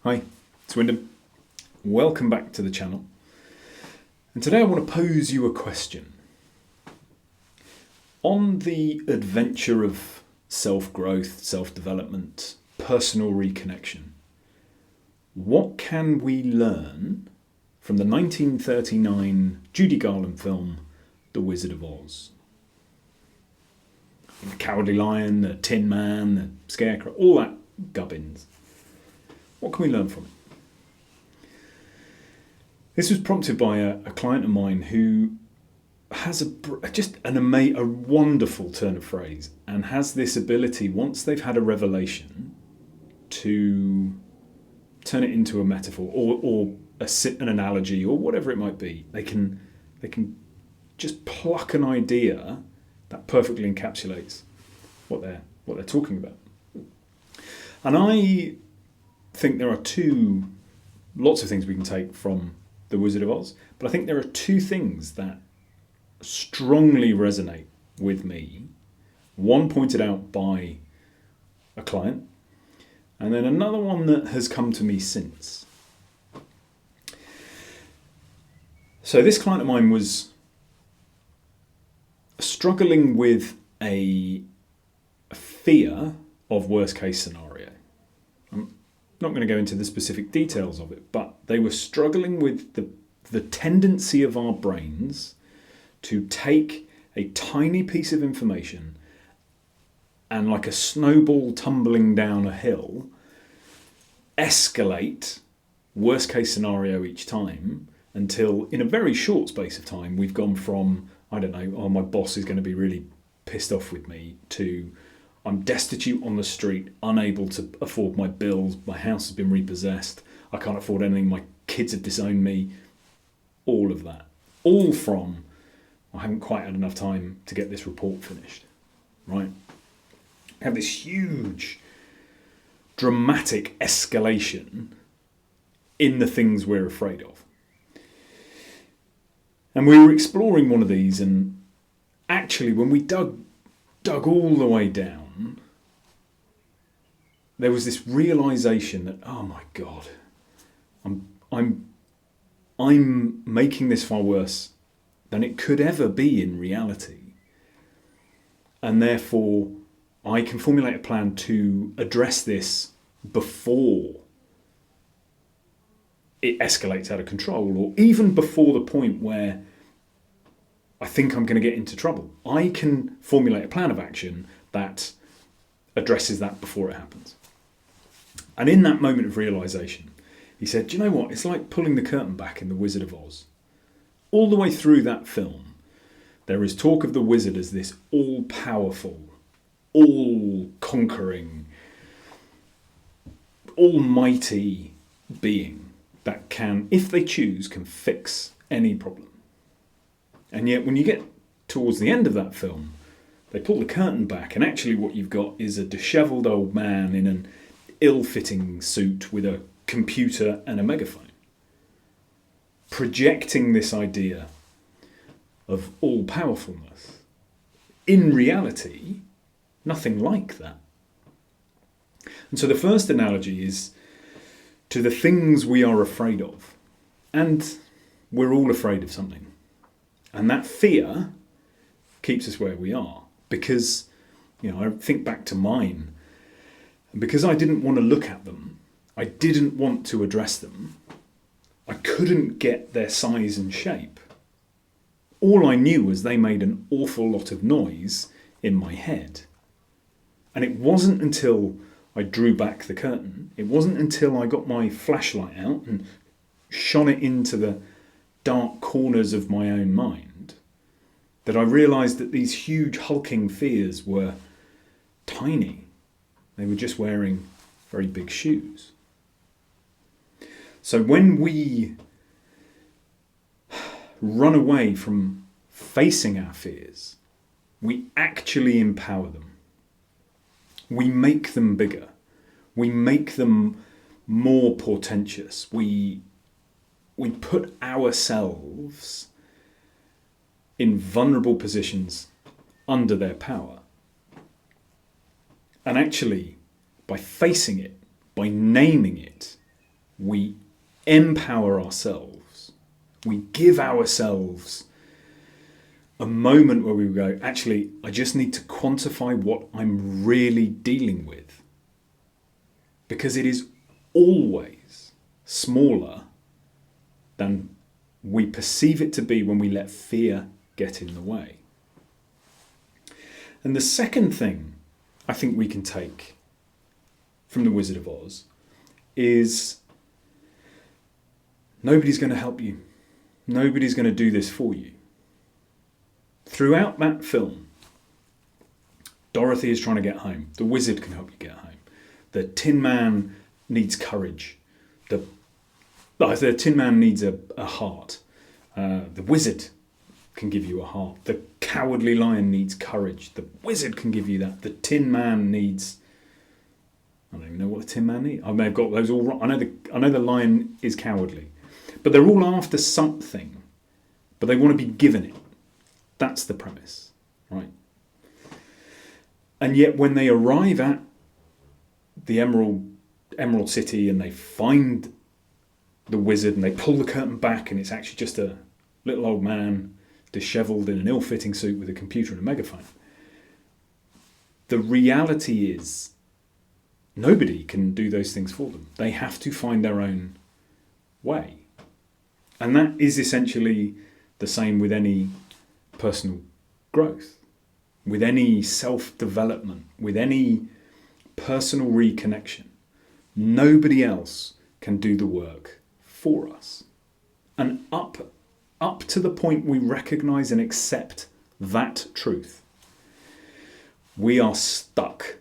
Hi, it's Wyndham. Welcome back to the channel. And today I want to pose you a question. On the adventure of self-growth, self-development, personal reconnection, what can we learn from the 1939 Judy Garland film, The Wizard of Oz? The Cowardly Lion, the Tin Man, the Scarecrow, all that gubbins. What can we learn from it? This was prompted by a client of mine who has a wonderful turn of phrase and has this ability, once they've had a revelation, to turn it into a metaphor or an analogy or whatever it might be. They can just pluck an idea that perfectly encapsulates what they're talking about. And I think there are lots of things we can take from The Wizard of Oz, but I think there are two things that strongly resonate with me. One pointed out by a client, and then another one that has come to me since. So this client of mine was struggling with a fear of worst case scenario. I'm not going to go into the specific details of it, but they were struggling with the tendency of our brains to take a tiny piece of information and, like a snowball tumbling down a hill, escalate worst case scenario each time until in a very short space of time we've gone from, I don't know, oh, my boss is going to be really pissed off with me, to I'm destitute on the street, unable to afford my bills, my house has been repossessed, I can't afford anything, my kids have disowned me, all of that. All from, I haven't quite had enough time to get this report finished, right? We have this huge, dramatic escalation in the things we're afraid of. And we were exploring one of these, and actually when we dug all the way down, there was this realization that, oh my God, I'm making this far worse than it could ever be in reality. And therefore, I can formulate a plan to address this before it escalates out of control, or even before the point where I think I'm going to get into trouble. I can formulate a plan of action that addresses that before it happens. And in that moment of realization, he said, do you know what? It's like pulling the curtain back in The Wizard of Oz. All the way through that film, there is talk of the wizard as this all-powerful, all-conquering, almighty being that can, if they choose, can fix any problem. And yet when you get towards the end of that film, they pull the curtain back, and actually what you've got is a dishevelled old man in an ill-fitting suit with a computer and a megaphone, projecting this idea of all-powerfulness. In reality, nothing like that. And so the first analogy is to the things we are afraid of. And we're all afraid of something. And that fear keeps us where we are. Because, I think back to mine, and because I didn't want to look at them, I didn't want to address them, I couldn't get their size and shape. All I knew was they made an awful lot of noise in my head. And it wasn't until I drew back the curtain, it wasn't until I got my flashlight out and shone it into the dark corners of my own mind that I realised that these huge hulking fears were tiny. They were just wearing very big shoes. So when we run away from facing our fears, we actually empower them. We make them bigger. We make them more portentous. We put ourselves in vulnerable positions under their power. And actually, by facing it, by naming it, we empower ourselves. We give ourselves a moment where we go, actually, I just need to quantify what I'm really dealing with. Because it is always smaller than we perceive it to be when we let fear get in the way. And the second thing I think we can take from the Wizard of Oz is nobody's going to help you. Nobody's going to do this for you. Throughout that film, Dorothy is trying to get home. The wizard can help you get home. The Tin Man needs courage. The Tin Man needs a heart. The wizard can give you a heart. The Cowardly Lion needs courage. The wizard can give you that. The Tin Man needs... I don't even know what the Tin Man needs. I may have got those all wrong. I know the lion is cowardly. But they're all after something. But they want to be given it. That's the premise, right? And yet when they arrive at the Emerald City and they find the wizard and they pull the curtain back and it's actually just a little old man dishevelled in an ill-fitting suit with a computer and a megaphone. The reality is nobody can do those things for them. They have to find their own way. And that is essentially the same with any personal growth, with any self-development, with any personal reconnection. Nobody else can do the work for us. And up to the point we recognise and accept that truth, we are stuck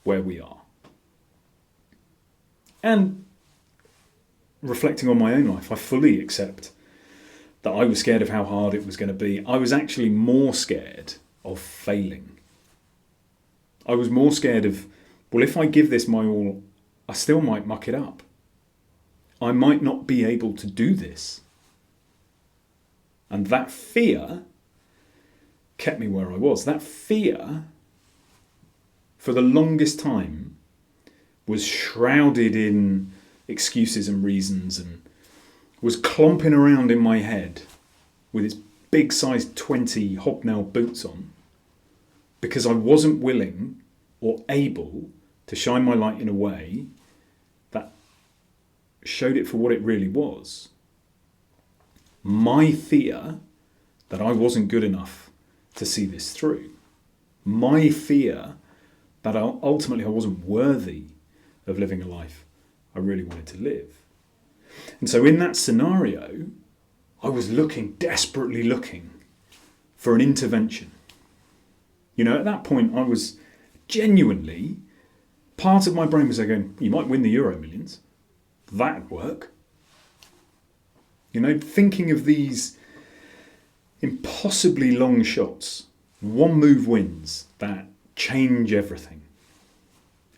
where we are. And reflecting on my own life, I fully accept that I was scared of how hard it was going to be. I was actually more scared of failing. I was more scared of, well, if I give this my all, I still might muck it up. I might not be able to do this. And that fear kept me where I was. That fear, for the longest time, was shrouded in excuses and reasons and was clomping around in my head with its big size 20 hobnail boots on because I wasn't willing or able to shine my light in a way that showed it for what it really was. My fear that I wasn't good enough to see this through. My fear that ultimately I wasn't worthy of living a life I really wanted to live. And so in that scenario, I was desperately looking for an intervention. You know, at that point, I was genuinely, part of my brain was going, you might win the Euro Millions. That'd work. You know, thinking of these impossibly long shots, one move wins that change everything.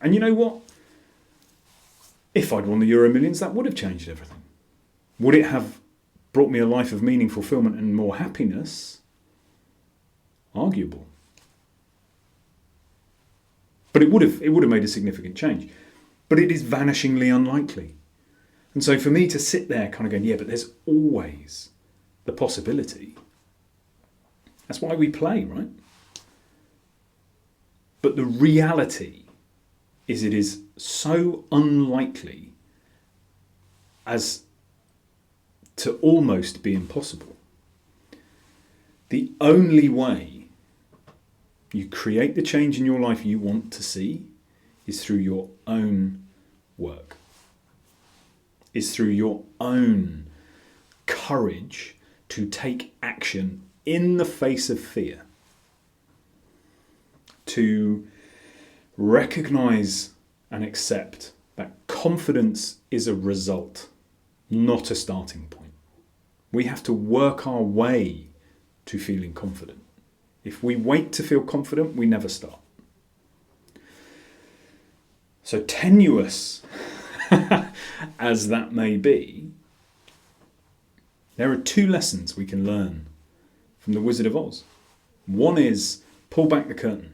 And you know what? If I'd won the Euro Millions, that would have changed everything. Would it have brought me a life of meaning, fulfillment and more happiness? Arguable. But it would have made a significant change. But it is vanishingly unlikely. And so for me to sit there kind of going, yeah, but there's always the possibility. That's why we play, right? But the reality is it is so unlikely as to almost be impossible. The only way you create the change in your life you want to see is through your own work, is through your own courage to take action in the face of fear, to recognize and accept that confidence is a result, not a starting point. We have to work our way to feeling confident. If we wait to feel confident, we never start. So tenuous as that may be, there are two lessons we can learn from the Wizard of Oz. One is pull back the curtain.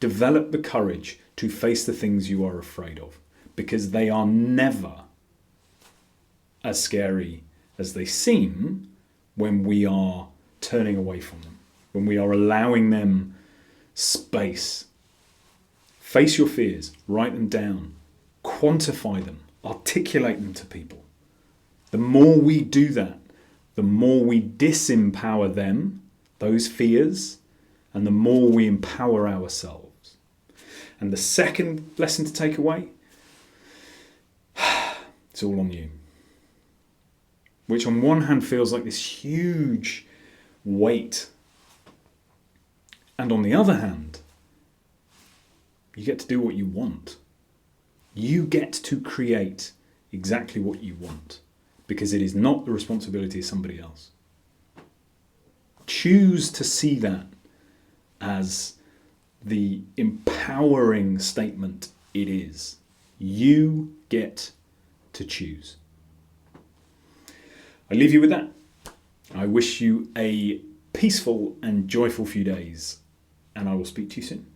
Develop the courage to face the things you are afraid of, because they are never as scary as they seem when we are turning away from them, when we are allowing them space. Face your fears, write them down, quantify them, articulate them to people. The more we do that, the more we disempower them, those fears, and the more we empower ourselves. And the second lesson to take away, it's all on you. Which on one hand feels like this huge weight. And on the other hand, you get to do what you want. You get to create exactly what you want, because it is not the responsibility of somebody else. Choose to see that as the empowering statement it is. You get to choose. I leave you with that. I wish you a peaceful and joyful few days, and I will speak to you soon.